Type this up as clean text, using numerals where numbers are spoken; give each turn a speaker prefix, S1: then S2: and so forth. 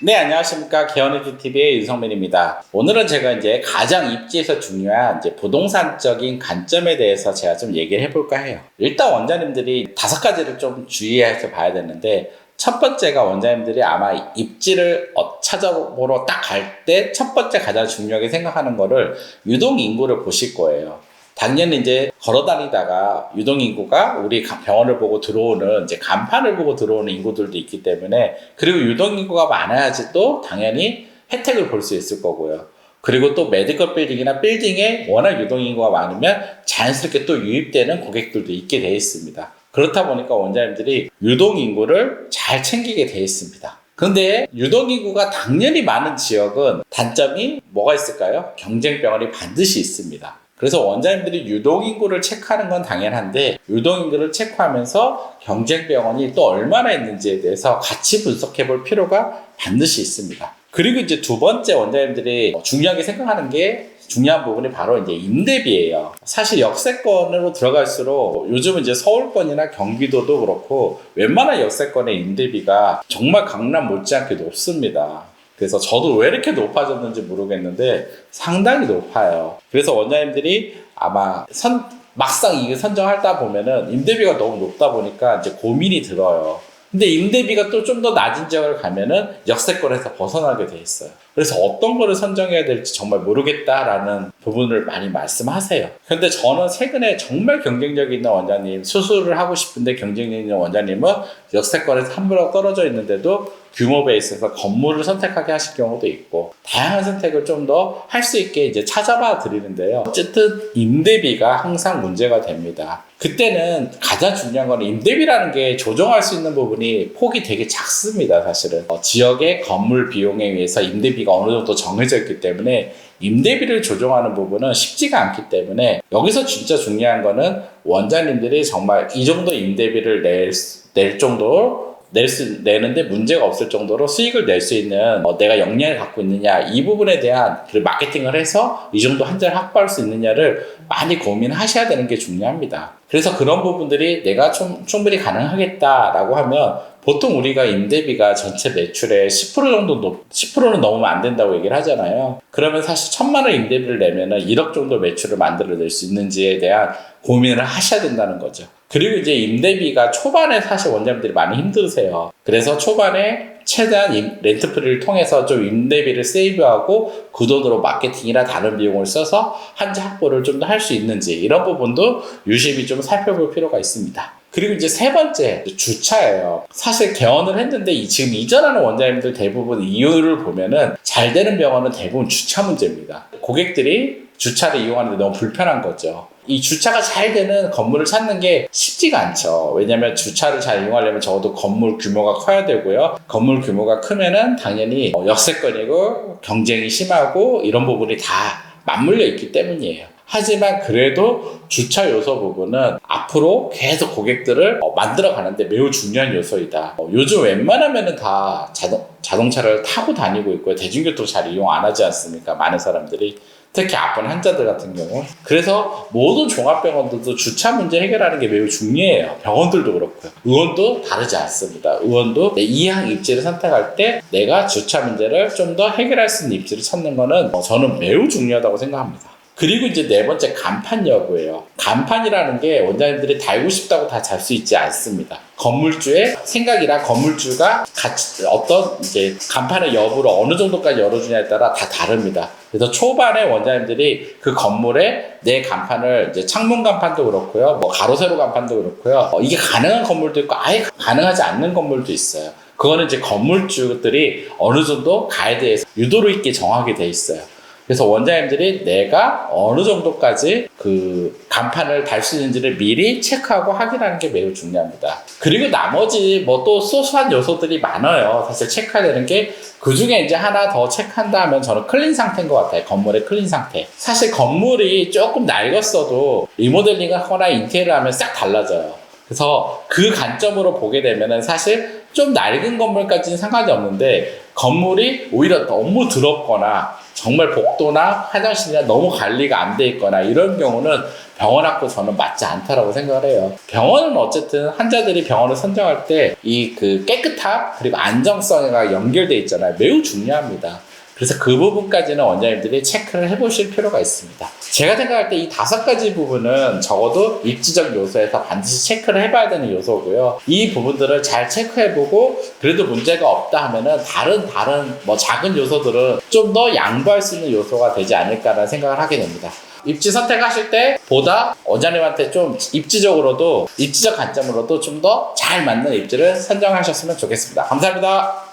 S1: 네, 안녕하십니까. 개헌에듀TV의 윤성민입니다. 오늘은 제가 이제 가장 입지에서 중요한 이제 부동산적인 관점에 대해서 제가 좀 얘기를 해볼까 해요. 일단 원장님들이 5가지를 좀 주의해서 봐야 되는데, 첫 번째가 원장님들이 아마 입지를 찾아보러 딱 갈 때 첫 번째 가장 중요하게 생각하는 거를 유동인구를 보실 거예요. 당연히 이제 걸어 다니다가 유동인구가 우리 병원을 보고 들어오는 이제 간판을 보고 들어오는 인구들도 있기 때문에, 그리고 유동인구가 많아야지 또 당연히 혜택을 볼 수 있을 거고요. 그리고 또 메디컬 빌딩이나 빌딩에 워낙 유동인구가 많으면 자연스럽게 또 유입되는 고객들도 있게 되어 있습니다. 그렇다 보니까 원장님들이 유동인구를 잘 챙기게 되어 있습니다. 근데 유동인구가 당연히 많은 지역은 단점이 뭐가 있을까요? 경쟁병원이 반드시 있습니다. 그래서 원장님들이 유동인구를 체크하는 건 당연한데, 유동인구를 체크하면서 경쟁병원이 또 얼마나 있는지에 대해서 같이 분석해 볼 필요가 반드시 있습니다. 그리고 이제 두 번째 원장님들이 중요하게 생각하는 게, 중요한 부분이 바로 이제 임대비예요. 사실 역세권으로 들어갈수록 요즘은 이제 서울권이나 경기도도 그렇고 웬만한 역세권의 임대비가 정말 강남 못지않게 높습니다. 그래서 저도 왜 이렇게 높아졌는지 모르겠는데 상당히 높아요. 그래서 원장님들이 아마 막상 이게 선정하다 보면은 임대비가 너무 높다 보니까 이제 고민이 들어요. 근데 임대비가 또 좀 더 낮은 지역을 가면은 역세권에서 벗어나게 돼 있어요. 그래서 어떤 거를 선정해야 될지 정말 모르겠다라는 부분을 많이 말씀하세요. 근데 저는 최근에 정말 경쟁력 있는 원장님, 수술을 하고 싶은데 경쟁력 있는 원장님은 역세권에서 한 블럭 떨어져 있는데도 규모 베이스에서 건물을 선택하게 하실 경우도 있고, 다양한 선택을 좀 더 할 수 있게 이제 찾아봐 드리는데요. 어쨌든 임대비가 항상 문제가 됩니다. 그때는 가장 중요한 건 임대비라는 게 조정할 수 있는 부분이 폭이 되게 작습니다, 사실은. 지역의 건물 비용에 의해서 임대비가 어느 정도 정해져 있기 때문에 임대비를 조정하는 부분은 쉽지가 않기 때문에, 여기서 진짜 중요한 거는 원장님들이 정말 이 정도 임대비를 낼 정도로 내는데 문제가 없을 정도로 수익을 낼 수 있는 내가 역량을 갖고 있느냐, 이 부분에 대한 마케팅을 해서 이 정도 한자를 확보할 수 있느냐를 많이 고민하셔야 되는 게 중요합니다. 그래서 그런 부분들이 내가 충분히 가능하겠다라고 하면, 보통 우리가 임대비가 전체 매출의 10%는 넘으면 안 된다고 얘기를 하잖아요. 그러면 사실 1,000만 원 임대비를 내면은 1억 정도 매출을 만들어낼 수 있는지에 대한 고민을 하셔야 된다는 거죠. 그리고 이제 임대비가 초반에 사실 원장님들이 많이 힘드세요. 그래서 초반에 최대한 렌트프리를 통해서 좀 임대비를 세이브하고 그 돈으로 마케팅이나 다른 비용을 써서 한자 확보를 좀 더 할 수 있는지, 이런 부분도 유심히 좀 살펴볼 필요가 있습니다. 그리고 이제 세 번째, 주차예요. 사실 개원을 했는데 지금 이전하는 원장님들 대부분 이유를 보면은 잘 되는 병원은 대부분 주차 문제입니다. 고객들이 주차를 이용하는데 너무 불편한 거죠. 이 주차가 잘 되는 건물을 찾는 게 쉽지가 않죠. 왜냐면 주차를 잘 이용하려면 적어도 건물 규모가 커야 되고요. 건물 규모가 크면은 당연히 역세권이고 경쟁이 심하고 이런 부분이 다 맞물려 있기 때문이에요. 하지만 그래도 주차 요소 부분은 앞으로 계속 고객들을 만들어 가는데 매우 중요한 요소이다. 요즘 웬만하면은 다 자동차를 타고 다니고 있고요. 대중교통 잘 이용 안 하지 않습니까? 많은 사람들이. 특히 아픈 환자들 같은 경우. 그래서 모든 종합병원들도 주차 문제 해결하는 게 매우 중요해요. 병원들도 그렇고요. 의원도 다르지 않습니다. 의원도 이항 입지를 선택할 때 내가 주차 문제를 좀 더 해결할 수 있는 입지를 찾는 거는 저는 매우 중요하다고 생각합니다. 그리고 이제 네 번째, 간판 여부예요. 간판이라는 게 원장님들이 달고 싶다고 다 잘 수 있지 않습니다. 건물주의 생각이랑 건물주가 같이 어떤 이제 간판의 여부를 어느 정도까지 열어주냐에 따라 다 다릅니다. 그래서 초반에 원장님들이 그 건물에 내 간판을 이제 창문 간판도 그렇고요, 가로 세로 간판도 그렇고요, 이게 가능한 건물도 있고 아예 가능하지 않는 건물도 있어요. 그거는 이제 건물주들이 어느 정도 가이드에서 유도리 있게 정하게 돼 있어요. 그래서 원장님들이 내가 어느 정도까지 그 간판을 달 수 있는지를 미리 체크하고 확인하는 게 매우 중요합니다. 그리고 나머지 또 소소한 요소들이 많아요. 사실 체크해야 되는 게, 그 중에 이제 하나 더 체크한다 하면 저는 클린 상태인 것 같아요. 건물의 클린 상태. 사실 건물이 조금 낡았어도 리모델링을 하거나 인테리어를 하면 싹 달라져요. 그래서 그 관점으로 보게 되면은 사실 좀 낡은 건물까지는 상관이 없는데, 건물이 오히려 너무 더럽거나 정말 복도나 화장실이나 너무 관리가 안 돼 있거나 이런 경우는 병원학도 저는 맞지 않다라고 생각을 해요. 병원은 어쨌든 환자들이 병원을 선정할 때 이 그 깨끗함 그리고 안정성과 연결돼 있잖아요. 매우 중요합니다. 그래서 그 부분까지는 원장님들이 체크를 해보실 필요가 있습니다. 제가 생각할 때 이 5가지 부분은 적어도 입지적 요소에서 반드시 체크를 해봐야 되는 요소고요. 이 부분들을 잘 체크해보고 그래도 문제가 없다 하면은 다른 뭐 작은 요소들은 좀 더 양보할 수 있는 요소가 되지 않을까라는 생각을 하게 됩니다. 입지 선택하실 때 보다 원장님한테 좀 입지적 관점으로도 좀 더 잘 맞는 입지를 선정하셨으면 좋겠습니다. 감사합니다.